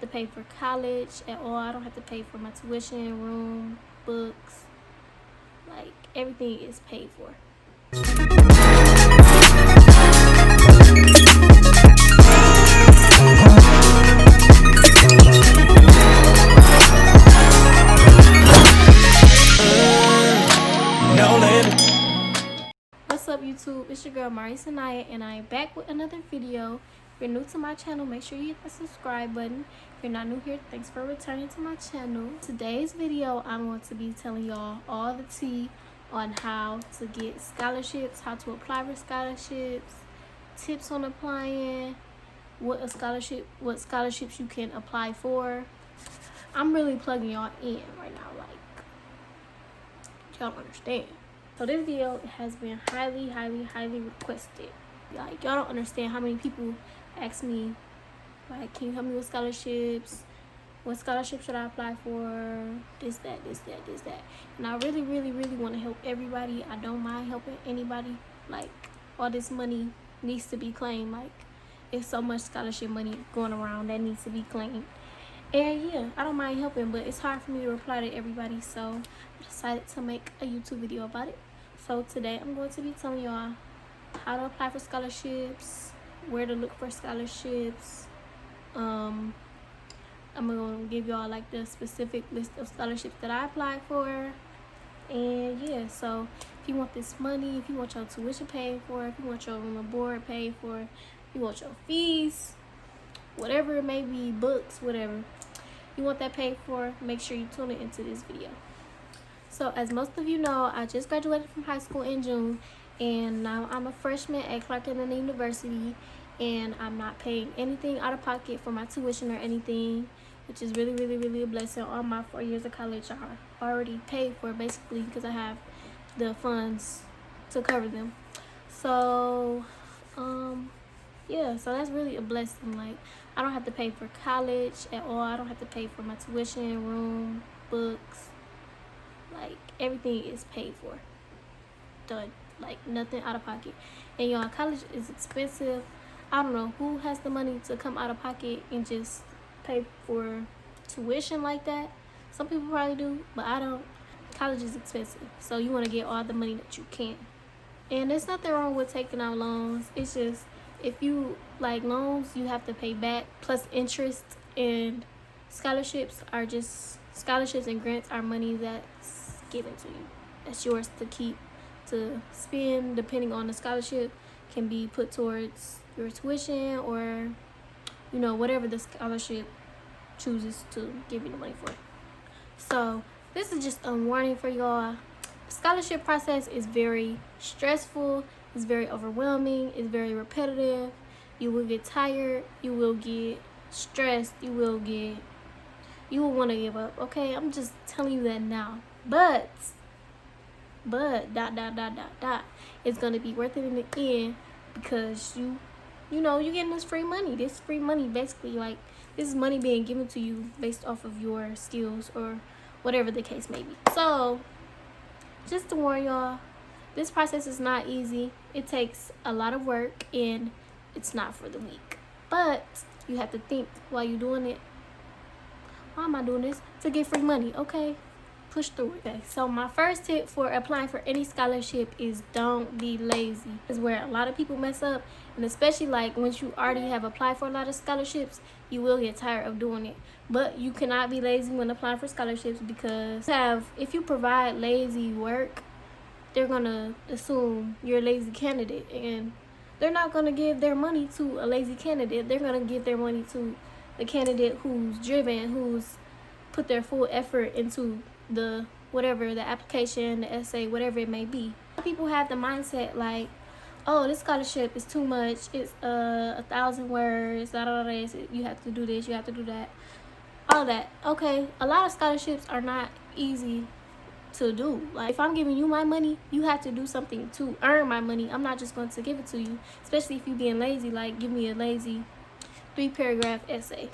To pay for college at all. I don't have to pay for my tuition, room, books. Like, everything is paid for. What's up, YouTube? It's your girl Mari Sanaya, and I am back with another video. If you're new to my channel, make sure you hit the subscribe button. If you're not new here, thanks for returning to my channel. Today's video, I'm going to be telling y'all all the tea on how to get scholarships, how to apply for scholarships, tips on applying, what scholarships you can apply for. I'm really plugging y'all in right now, like, y'all understand. So this video has been highly requested. Like, y'all don't understand how many people ask me, like, can you help me with scholarships? What scholarship should I apply for? This, that. And I really want to help everybody. I don't mind helping anybody. Like, all this money needs to be claimed. Like, there's so much scholarship money going around that needs to be claimed. And yeah, I don't mind helping, but it's hard for me to reply to everybody. So I decided to make a YouTube video about it. So today I'm going to be telling y'all how to apply for scholarships, where to look for scholarships. I'm going to give y'all like the specific list of scholarships that I applied for. And yeah, so if you want this money, if you want your tuition paid for, if you want your room and board paid for, if you want your fees, whatever it may be, books, whatever you want that paid for, make sure you tune into this video. So as most of you know, I just graduated from high school in June, and now I'm a freshman at Clark Atlanta University, and I'm not paying anything out of pocket for my tuition or anything, which is really a blessing. All my 4 years of college are already paid for, basically, because I have the funds to cover them. So yeah, so that's really a blessing. Like, I don't have to pay for college at all. I don't have to pay for my tuition, room, books. Like, everything is paid for. Done. Like, nothing out of pocket. And y'all, college is expensive. I don't know who has the money to come out of pocket and just pay for tuition like that. Some people probably do, but I don't. College is expensive, so you want to get all the money that you can. And there's nothing wrong with taking out loans. It's just, if you like loans, you have to pay back plus interest. And scholarships and grants are money that's given to you. That's yours to keep, to spend, depending on the scholarship. Can be put towards your tuition, or whatever the scholarship chooses to give you the money for. So this is just a warning for y'all. The scholarship process is very stressful. It's very overwhelming. It's very repetitive. You will get tired. You will get stressed. You will want to give up. Okay, I'm just telling you that now. But it's gonna be worth it in the end, because you're getting this free money. This free money, basically, like, this is money being given to you based off of your skills or whatever the case may be. So just to warn y'all, this process is not easy. It takes a lot of work, and it's not for the weak. But you have to think while you're doing it, why am I doing this? To get free money, okay? Push through it. Okay, so my first tip for applying for any scholarship is don't be lazy. Is where a lot of people mess up, and especially like once you already have applied for a lot of scholarships, you will get tired of doing it. But you cannot be lazy when applying for scholarships, because if you provide lazy work, they're gonna assume you're a lazy candidate, and they're not gonna give their money to a lazy candidate. They're gonna give their money to the candidate who's driven, who's put their full effort into the application, the essay, whatever it may be. People have the mindset like, oh, this scholarship is too much. It's 1,000 words. You have to do this. You have to do that. All that. Okay, a lot of scholarships are not easy to do. Like, if I'm giving you my money, you have to do something to earn my money. I'm not just going to give it to you, especially if you're being lazy. Like, give me a lazy 3-paragraph essay.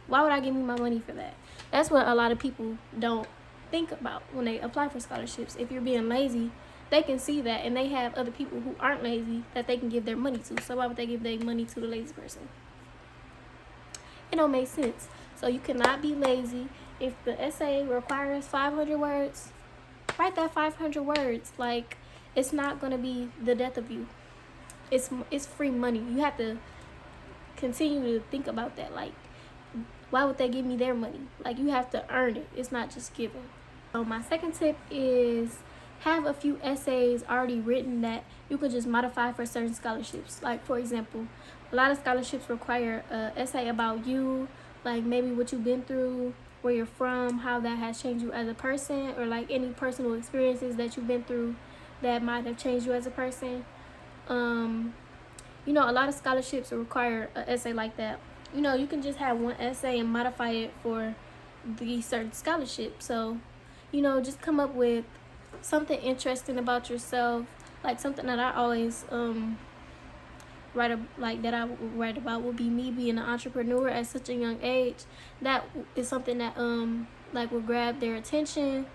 Why would I give you my money for that? That's what a lot of people don't think about when they apply for scholarships. If you're being lazy, they can see that, and they have other people who aren't lazy that they can give their money to. So why would they give their money to the lazy person? It don't make sense. So you cannot be lazy. If the essay requires 500 words, write that 500 words. Like, it's not going to be the death of you. It's free money. You have to continue to think about that. Like, why would they give me their money? Like, you have to earn it. It's not just given. So my second tip is have a few essays already written that you could just modify for certain scholarships. Like, for example, a lot of scholarships require an essay about you, like maybe what you've been through, where you're from, how that has changed you as a person, or like any personal experiences that you've been through that might have changed you as a person. You know, a lot of scholarships require an essay like that. You know, you can just have one essay and modify it for the certain scholarship. So, you know, just come up with something interesting about yourself. Like, something that I always write about would be me being an entrepreneur at such a young age. That is something that like will grab their attention.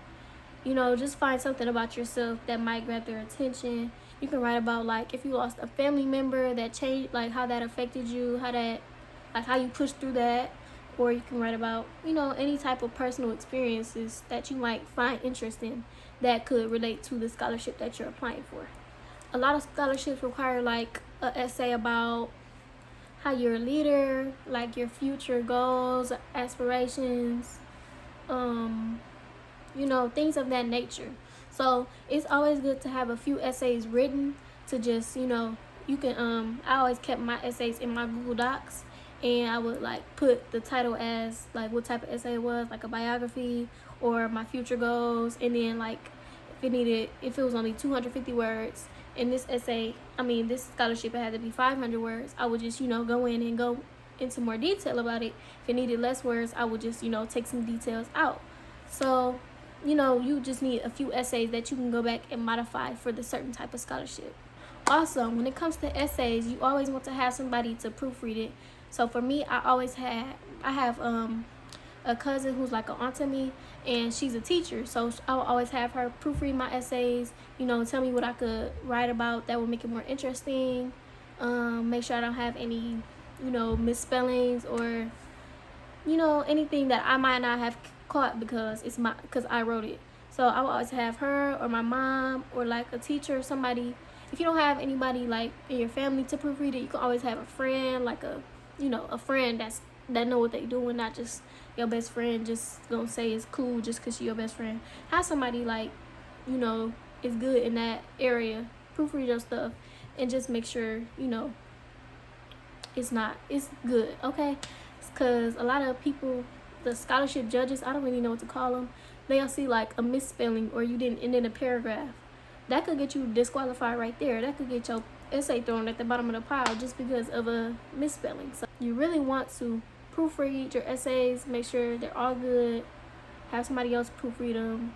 You know, just find something about yourself that might grab their attention. You can write about, like, if you lost a family member that changed, like how that affected you, how you pushed through that. Or you can write about, you know, any type of personal experiences that you might find interesting that could relate to the scholarship that you're applying for. A lot of scholarships require like an essay about how you're a leader, like your future goals, aspirations, you know, things of that nature. So it's always good to have a few essays written to just, you know, you can I always kept my essays in my Google Docs, and I would like put the title as like what type of essay it was, like a biography or my future goals. And then like if it was only 250 words, in this this scholarship, it had to be 500 words, I would just, you know, go in and go into more detail about it. If it needed less words, I would just, you know, take some details out. So, you know, you just need a few essays that you can go back and modify for the certain type of scholarship. Also, when it comes to essays, you always want to have somebody to proofread it. So for me, I have a cousin who's like an aunt to me, and she's a teacher, so I will always have her proofread my essays, you know, tell me what I could write about that would make it more interesting, make sure I don't have any, you know, misspellings or, you know, anything that I might not have caught because I wrote it. So I will always have her or my mom or like a teacher or somebody. If you don't have anybody like in your family to proofread it, you can always have a friend, like a friend that know what they doing, not just your best friend just gonna say it's cool just because she's your best friend. Have somebody like, you know, is good in that area, proofread your stuff, and just make sure, you know, it's good, okay? Because a lot of people, the scholarship judges, I don't really know what to call them, they'll see like a misspelling or you didn't end in a paragraph. That could get you disqualified right there. That could get your essay thrown at the bottom of the pile just because of a misspelling. So you really want to proofread your essays, make sure they're all good, have somebody else proofread them.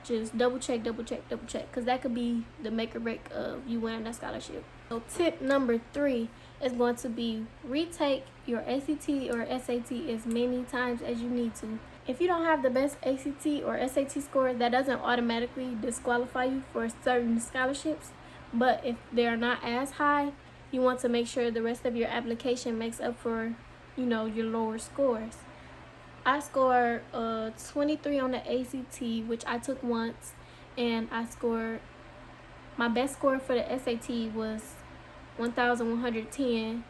Just double check, because that could be the make or break of you winning that scholarship. So tip number 3 is going to be retake your ACT or SAT as many times as you need to. If you don't have the best ACT or SAT score, that doesn't automatically disqualify you for certain scholarships. But if they're not as high, you want to make sure the rest of your application makes up for, you know, your lower scores. I scored 23 on the ACT, which I took once, and my best score for the SAT was 1,110,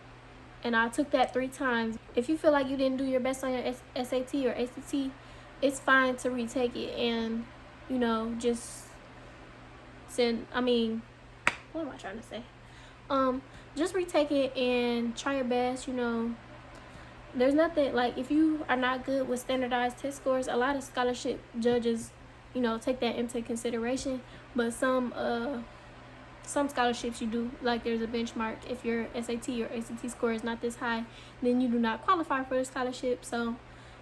and I took that 3 times. If you feel like you didn't do your best on your SAT or ACT, it's fine to retake it and, you know, just what am I trying to say? Just retake it and try your best, you know. There's nothing, like, if you are not good with standardized test scores, a lot of scholarship judges, you know, take that into consideration. But some scholarships you do, like there's a benchmark. If your SAT or ACT score is not this high, then you do not qualify for the scholarship. So,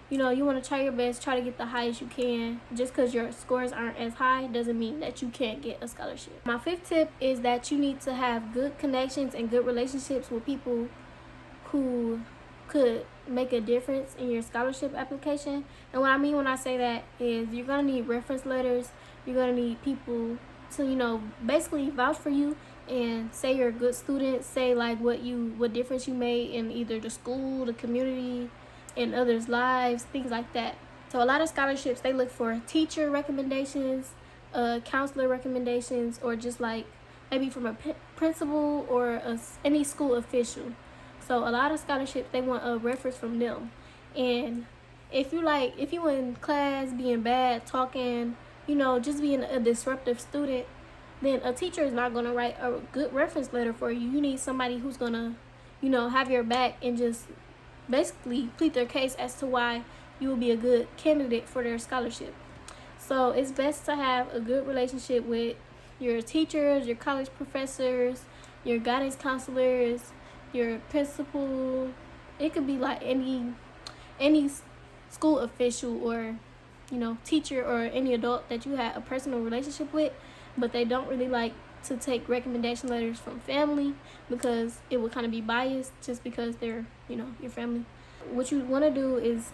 you know, you want to try your best, try to get the highest you can. Just because your scores aren't as high doesn't mean that you can't get a scholarship. My 5th tip is that you need to have good connections and good relationships with people who could make a difference in your scholarship application. And what I mean when I say that is you're going to need reference letters. You're going to need people to, you know, basically vouch for you and say you're a good student, say like what difference you made in either the school, the community, in others' lives, things like that. So a lot of scholarships, they look for teacher recommendations, counselor recommendations, or just like maybe from a principal or any school official. So a lot of scholarships, they want a reference from them. And if you in class being bad, talking, just being a disruptive student, then a teacher is not going to write a good reference letter for you. You need somebody who's going to, have your back and just basically plead their case as to why you will be a good candidate for their scholarship. So it's best to have a good relationship with your teachers, your college professors, your guidance counselors, your principal. It could be like any school official or teacher or any adult that you have a personal relationship with, but they don't really like to take recommendation letters from family because it will kind of be biased just because they're your family. What you want to do is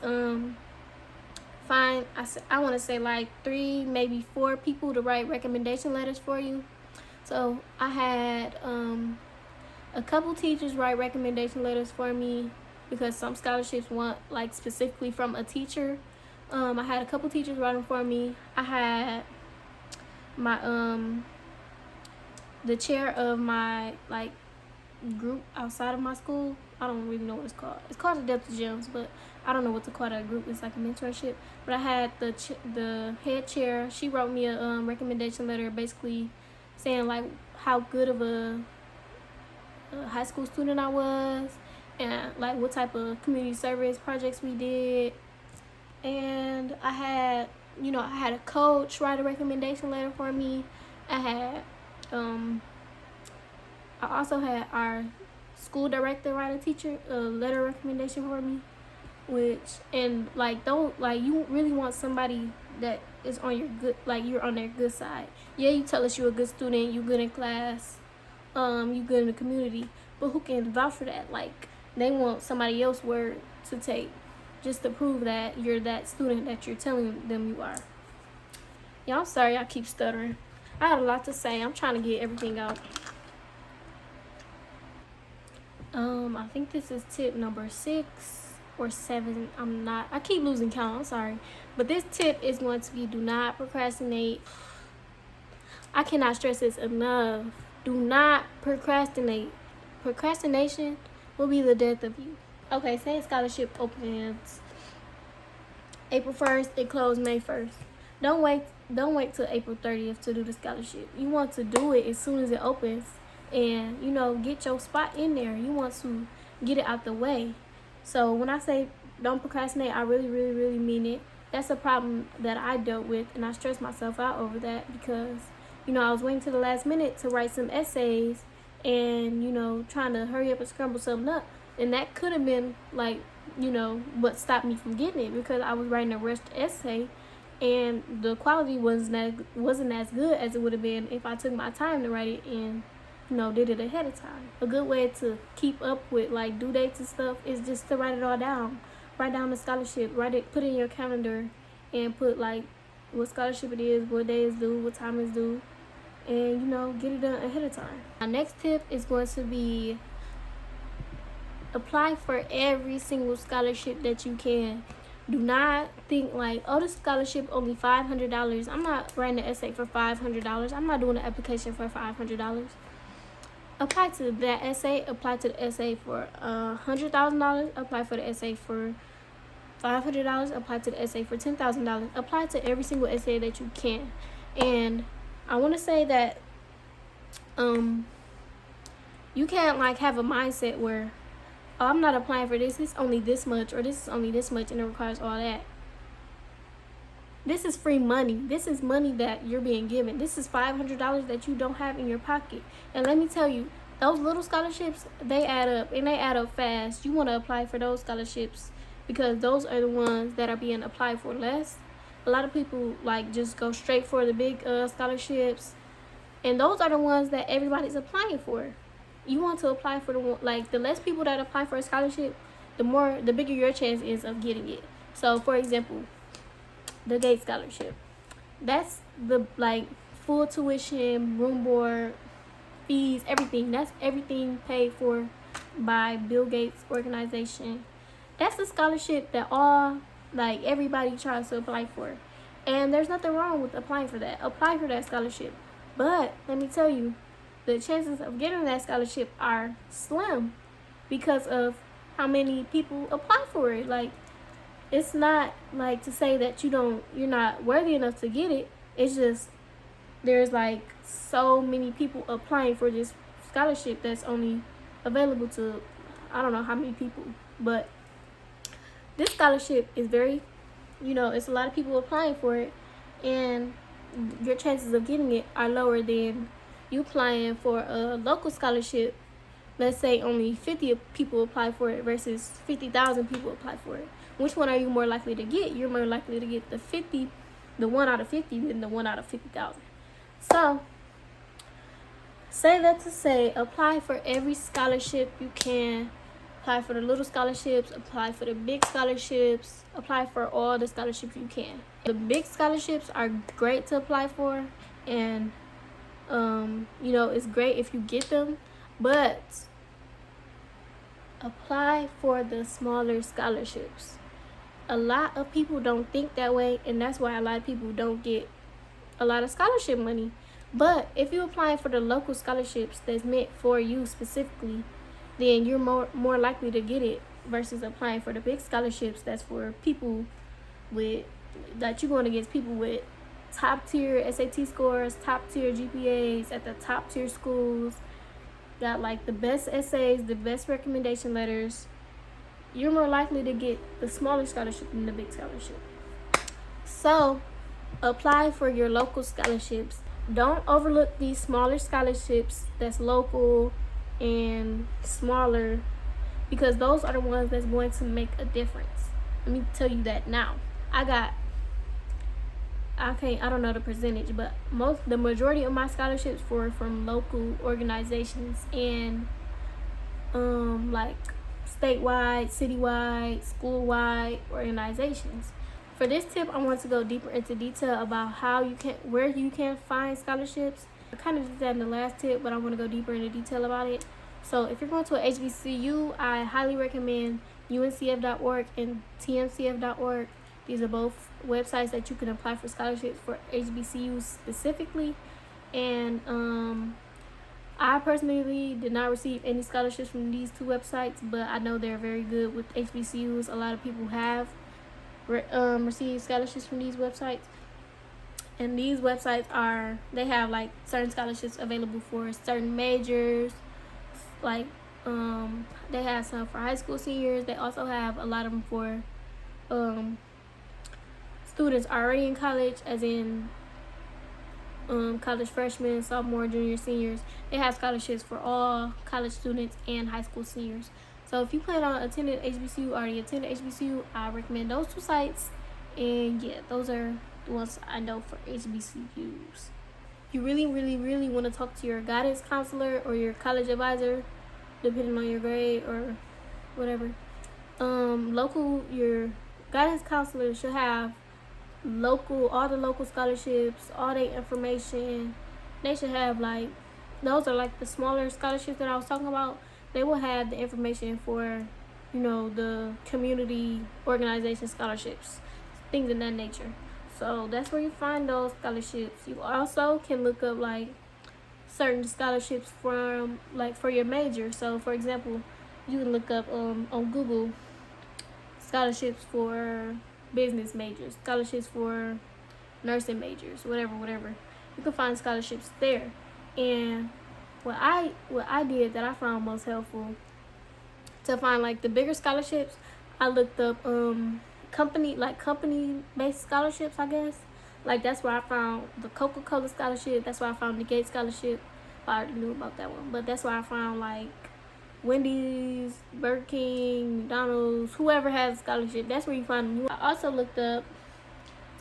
find, I want to say like 3, maybe 4 people to write recommendation letters for you. So I had a couple teachers write recommendation letters for me because some scholarships want like specifically from a teacher. I had a couple teachers writing for me. I had my the chair of my like group outside of my school. I don't really know what it's called. It's called the Delta Gems, but I don't know what to call that group. It's like a mentorship. But I had the head chair. She wrote me a recommendation letter, basically saying like how good of a high school student I was, and like what type of community service projects we did. And I had a coach write a recommendation letter for me. I also had our school director write a letter recommendation for me, you really want somebody that is on your good, like you're on their good side. Yeah, you tell us you're a good student, you good in class, you good in the community, but who can vouch for that? Like they want somebody else's word to take just to prove that you're that student that you're telling them you are. Yeah, I'm sorry I keep stuttering. I have a lot to say. I'm trying to get everything out. I think this is tip number 6 or 7. I keep losing count. I'm sorry. But this tip is going to be: do not procrastinate. I cannot stress this enough. Do not procrastinate. Procrastination will be the death of you. Okay, say a scholarship opens April 1st, it closed May 1st. Don't wait till April 30th to do the scholarship. You want to do it as soon as it opens and get your spot in there. You want to get it out the way. So when I say don't procrastinate, I really, really, really mean it. That's a problem that I dealt with, and I stressed myself out over that because I was waiting to the last minute to write some essays and trying to hurry up and scramble something up. And that could have been like, what stopped me from getting it, because I was writing a rushed essay and the quality wasn't as good as it would have been if I took my time to write it and, did it ahead of time. A good way to keep up with like due dates and stuff is just to write it all down. Write down the scholarship, put it in your calendar and put like what scholarship it is, what day is due, what time is due, and get it done ahead of time. My next tip is going to be apply for every single scholarship that you can. Do not think like, oh, this scholarship only $500. I'm not writing an essay for $500. I'm not doing an application for $500. Apply to that essay. Apply to the essay for $100,000. Apply for the essay for $500. Apply to the essay for $10,000. Apply to every single essay that you can. And I want to say that you can't like have a mindset where, oh, I'm not applying for this, it's only this much, or this is only this much, and it requires all that. This is free money. This is money that you're being given. This is $500 that you don't have in your pocket. And let me tell you, those little scholarships, they add up, and they add up fast. You want to apply for those scholarships because those are the ones that are being applied for less. A lot of people like just go straight for the big scholarships, and those are the ones that everybody's applying for. You want to apply for the less people that apply for a scholarship, the bigger your chance is of getting it. So for example, the Gates Scholarship, that's the full tuition, room board, fees, everything. That's everything paid for by Bill Gates organization. That's the scholarship that all, like, everybody tries to apply for. And there's nothing wrong with applying for that. Apply for that scholarship. But let me tell you, the chances of getting that scholarship are slim because of how many people apply for it. Like, it's not like to say that you're not worthy enough to get it. It's just there's like so many people applying for this scholarship that's only available to, I don't know how many people. But this scholarship is very, it's a lot of people applying for it, and your chances of getting it are lower than you applying for a local scholarship. Let's say only 50 people apply for it versus 50,000 people apply for it. Which one are you more likely to get? You're more likely to get the 1 out of 50 than the 1 out of 50,000. So, say that to say, apply for every scholarship you can. Apply for the little scholarships, apply for the big scholarships, apply for all the scholarships you can. The big scholarships are great to apply for, and it's great if you get them, but apply for the smaller scholarships. A lot of people don't think that way, and that's why a lot of people don't get a lot of scholarship money. But if you're applying for the local scholarships that's meant for you specifically, then you're more likely to get it versus applying for the big scholarships that's for people that you're going against people with top tier SAT scores, top tier GPAs at the top tier schools, got like the best essays, the best recommendation letters. You're more likely to get the smaller scholarship than the big scholarship. So apply for your local scholarships. Don't overlook these smaller scholarships that's local and smaller, because those are the ones that's going to make a difference. Let me tell you that now. I don't know the percentage, but the majority of my scholarships were from local organizations and like statewide, citywide, school-wide organizations. For this tip, I want to go deeper into detail about where you can find scholarships. I kind of did that in the last tip, but I want to go deeper into detail about it. So if you're going to a HBCU, I highly recommend UNCF.org and TMCF.org. These are both websites that you can apply for scholarships for HBCUs specifically. And I personally did not receive any scholarships from these two websites, but I know they're very good with HBCUs. A lot of people have received scholarships from these websites. And these websites they have like certain scholarships available for certain majors. Like they have some for high school seniors. They also have a lot of them for students already in college, as in college freshmen, sophomore, junior, seniors. They have scholarships for all college students and high school seniors. So if you plan on attending HBCU, already attended HBCU, I recommend those two sites. And yeah, those are the ones I know for HBCUs. You really, really, really want to talk to your guidance counselor or your college advisor, depending on your grade or whatever. Your guidance counselor should have all the local scholarships, all their information. They should have those are like the smaller scholarships that I was talking about. They will have the information for, the community organization scholarships, things of that nature. So that's where you find those scholarships. You also can look up certain scholarships from for your major. So for example, you can look up on Google scholarships for business majors, scholarships for nursing majors, whatever. You can find scholarships there. And what I did that I found most helpful to find the bigger scholarships, I looked up company-based scholarships, I guess. That's where I found the Coca-Cola scholarship. That's where I found the Gates scholarship. I already knew about that one, but that's where I found Wendy's, Burger King, McDonald's, whoever has a scholarship. That's where you find them. I also looked up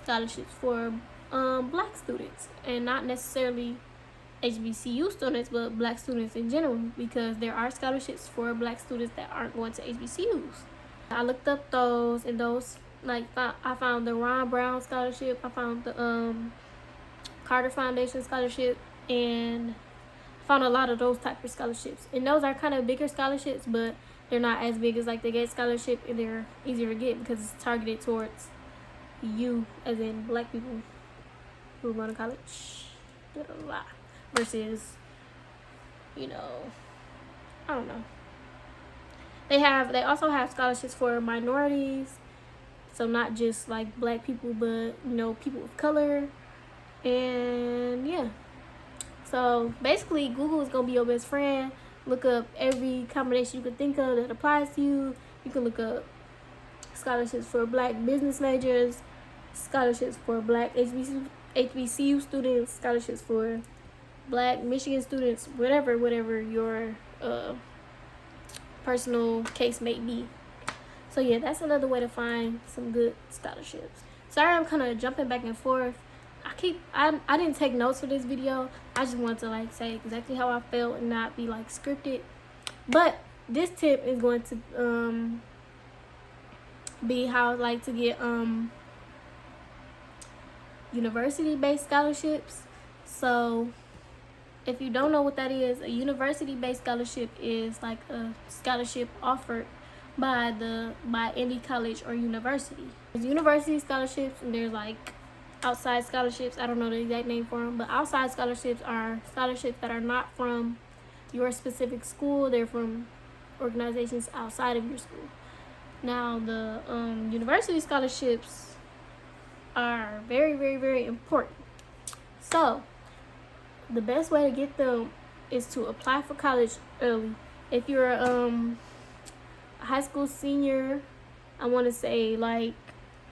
scholarships for black students, and not necessarily HBCU students, but black students in general, because there are scholarships for black students that aren't going to HBCUs. I looked up those, and those I found the Ron Brown scholarship. I found the Carter Foundation scholarship, and found a lot of those type of scholarships. And those are kind of bigger scholarships, but they're not as big as like the GATE scholarship, and they're easier to get because it's targeted towards you, as in black people who are going to college, blah, blah, blah, versus, you know, I don't know. They also have scholarships for minorities, so not just like black people, but you know, people of color. And yeah, so basically Google is gonna be your best friend. Look up every combination you could think of that applies to you. You can look up scholarships for black business majors, scholarships for black HBCU students, scholarships for black Michigan students, whatever your personal case may be. So yeah, that's another way to find some good scholarships. Sorry, I'm kind of jumping back and forth. I didn't take notes for this video. I just wanted to like say exactly how I felt and not be like scripted. But this tip is going to be how I like to get university-based scholarships. So if you don't know what that is, a university-based scholarship is like a scholarship offered by any college or university. There's university scholarships and there's like outside scholarships. I don't know the exact name for them, but outside scholarships are scholarships that are not from your specific school. They're from organizations outside of your school. Now the university scholarships are very, very, very important. So the best way to get them is to apply for college early. If you're a high school senior, I want to say like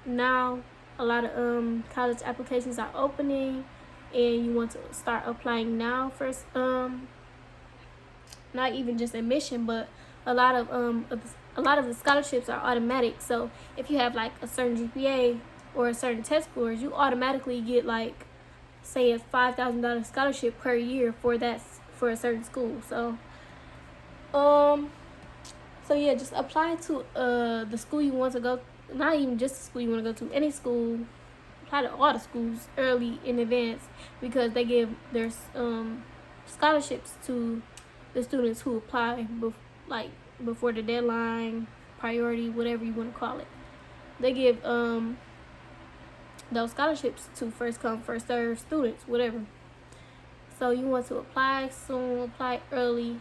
now a lot of college applications are opening, and you want to start applying now for not even just admission, but a lot of the scholarships are automatic. So if you have like a certain GPA or a certain test scores, you automatically get like, say, a $5,000 scholarship per year for a certain school. So so yeah, just apply to the school you want to go. Not even just the school you want to go to, any school. Apply to all the schools early in advance, because they give their scholarships to the students who apply before the deadline, priority, whatever you want to call it. They give those scholarships to first come, first serve students, whatever. So you want to apply soon, apply early,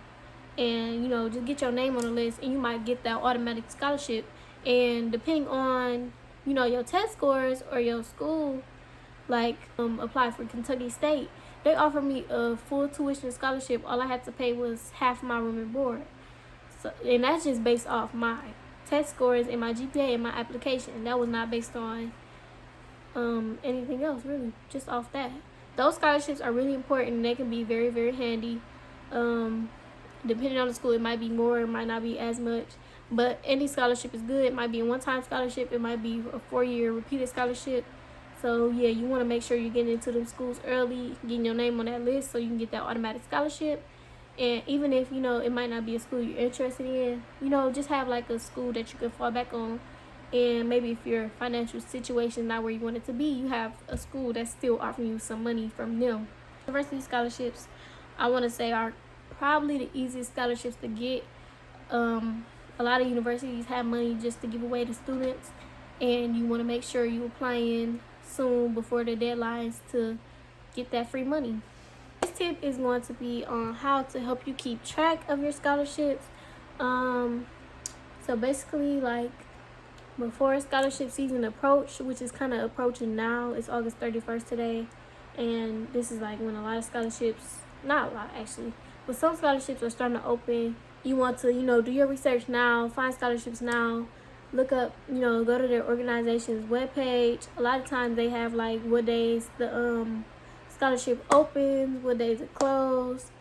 and you know, just get your name on the list, and you might get that automatic scholarship. And depending on, you know, your test scores or your school, like apply for Kentucky State, they offered me a full tuition scholarship. All I had to pay was half my room and board. So, and that's just based off my test scores and my GPA and my application. That was not based on anything else, really, just off that. Those scholarships are really important, and they can be very, very handy. Depending on the school, it might be more, it might not be as much, but any scholarship is good. It might be a one-time scholarship, it might be a 4-year repeated scholarship. So yeah, you want to make sure you're getting into them schools early, getting your name on that list so you can get that automatic scholarship. And even if, you know, it might not be a school you're interested in, you know, just have like a school that you can fall back on. And maybe if your financial situation not where you want it to be, you have a school that's still offering you some money from them. University scholarships, I want to say, are probably the easiest scholarships to get. A lot of universities have money just to give away to students, and you want to make sure you apply in soon before the deadlines to get that free money. This tip is going to be on how to help you keep track of your scholarships. So basically, like, before scholarship season approach, which is kind of approaching now, it's August 31st today, and this is like when a lot of scholarships, not a lot actually, but some scholarships are starting to open. You want to, you know, do your research now, find scholarships now, look up, you know, go to their organization's webpage. A lot of times they have like what days the scholarship opens, what days it closes.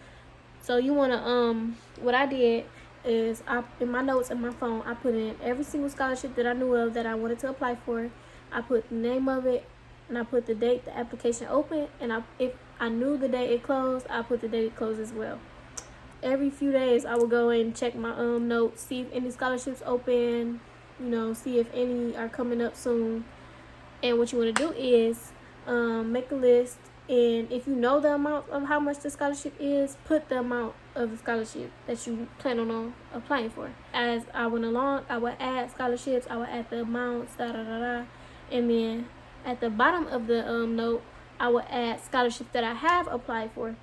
So you want to what I did is, in my notes on my phone, I put in every single scholarship that I knew of that I wanted to apply for. I put the name of it, and I put the date the application opened, and if I knew the day it closed, I put the date it closed as well. Every few days I would go and check my notes, see if any scholarships open, you know, see if any are coming up soon. And what you want to do is make a list, and if you know the amount of how much the scholarship is, put the amount of the scholarship that you plan on applying for. As I went along, I would add scholarships, I would add the amounts, and then at the bottom of the note, I would add scholarships that I have applied for.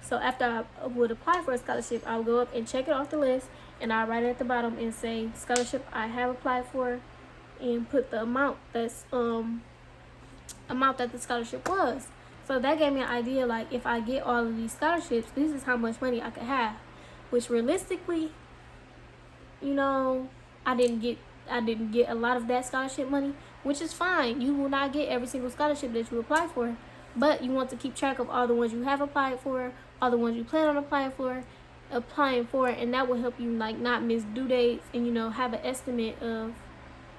So after I would apply for a scholarship, I would go up and check it off the list, and I'll write it at the bottom and say scholarship I have applied for, and put the amount that the scholarship was. So that gave me an idea, like, if I get all of these scholarships, this is how much money I could have. Which realistically, you know, I didn't get a lot of that scholarship money, which is fine. You will not get every single scholarship that you apply for, but you want to keep track of all the ones you have applied for, all the ones you plan on applying for, and that will help you, like, not miss due dates, and, you know, have an estimate of,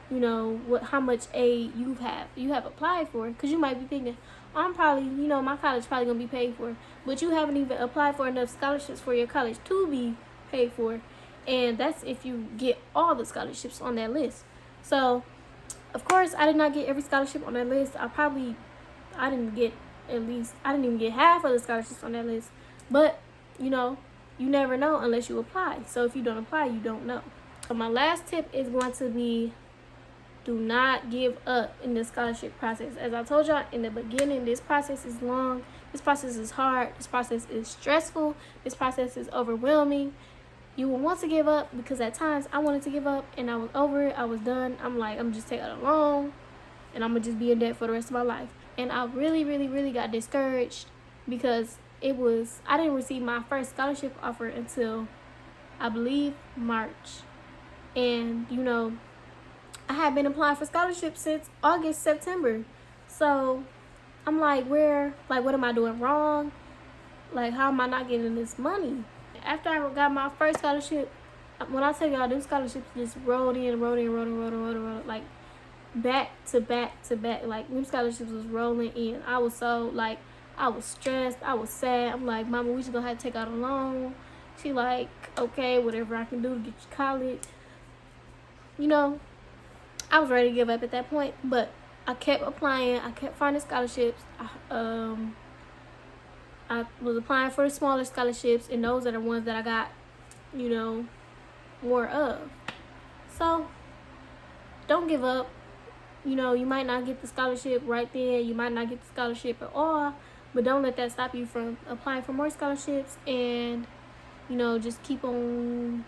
you know, how much aid you have applied for. Because you might be thinking, I'm probably, you know, my college probably gonna be paid for, but you haven't even applied for enough scholarships for your college to be paid for, and that's if you get all the scholarships on that list. So of course I did not get every scholarship on that list. I didn't even get half of the scholarships on that list, but you know, you never know unless you apply. So if you don't apply, you don't know. So my last tip is going to be, do not give up in the scholarship process. As I told y'all in the beginning, this process is long, this process is hard, this process is stressful, this process is overwhelming. You will want to give up, because at times I wanted to give up and I was over it, I was done. I'm like, I'm just taking a loan and I'm gonna just be in debt for the rest of my life. And I really got discouraged, because I didn't receive my first scholarship offer until, I believe, March. And you know, I had been applying for scholarships since August, September. So I'm like, what am I doing wrong? Like, how am I not getting this money? After I got my first scholarship, when I tell y'all, them scholarships just rolled in, like back to back. Like, them scholarships was rolling in. I was stressed, I was sad. I'm like, Mama, we just gonna have to take out a loan. She like, okay, whatever I can do to get you college. You know, I was ready to give up at that point, but I kept applying. I kept finding scholarships. I was applying for the smaller scholarships, and those are the ones that I got, you know, more of. So don't give up. You know, you might not get the scholarship right then. You might not get the scholarship at all, but don't let that stop you from applying for more scholarships, and, you know, just keep on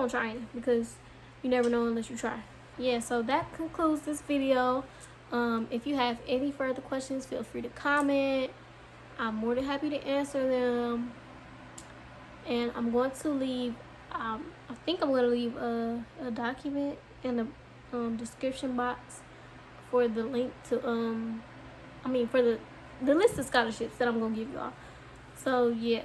trying, because you never know unless you try. Yeah, so that concludes this video. If you have any further questions, feel free to comment. I'm more than happy to answer them. And I'm going to leave, I think I'm going to leave a document in the description box for the link to, for the list of scholarships that I'm going to give y'all. So, yeah.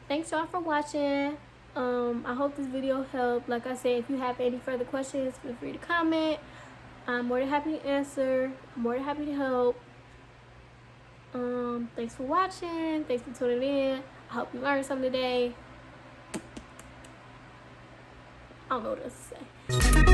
Thanks y'all for watching. I hope this video helped. Like I said, if you have any further questions, feel free to comment. I'm more than happy to answer. I'm more than happy to help. Thanks for watching. Thanks for tuning in. I hope you learned something today. I don't know what else to say.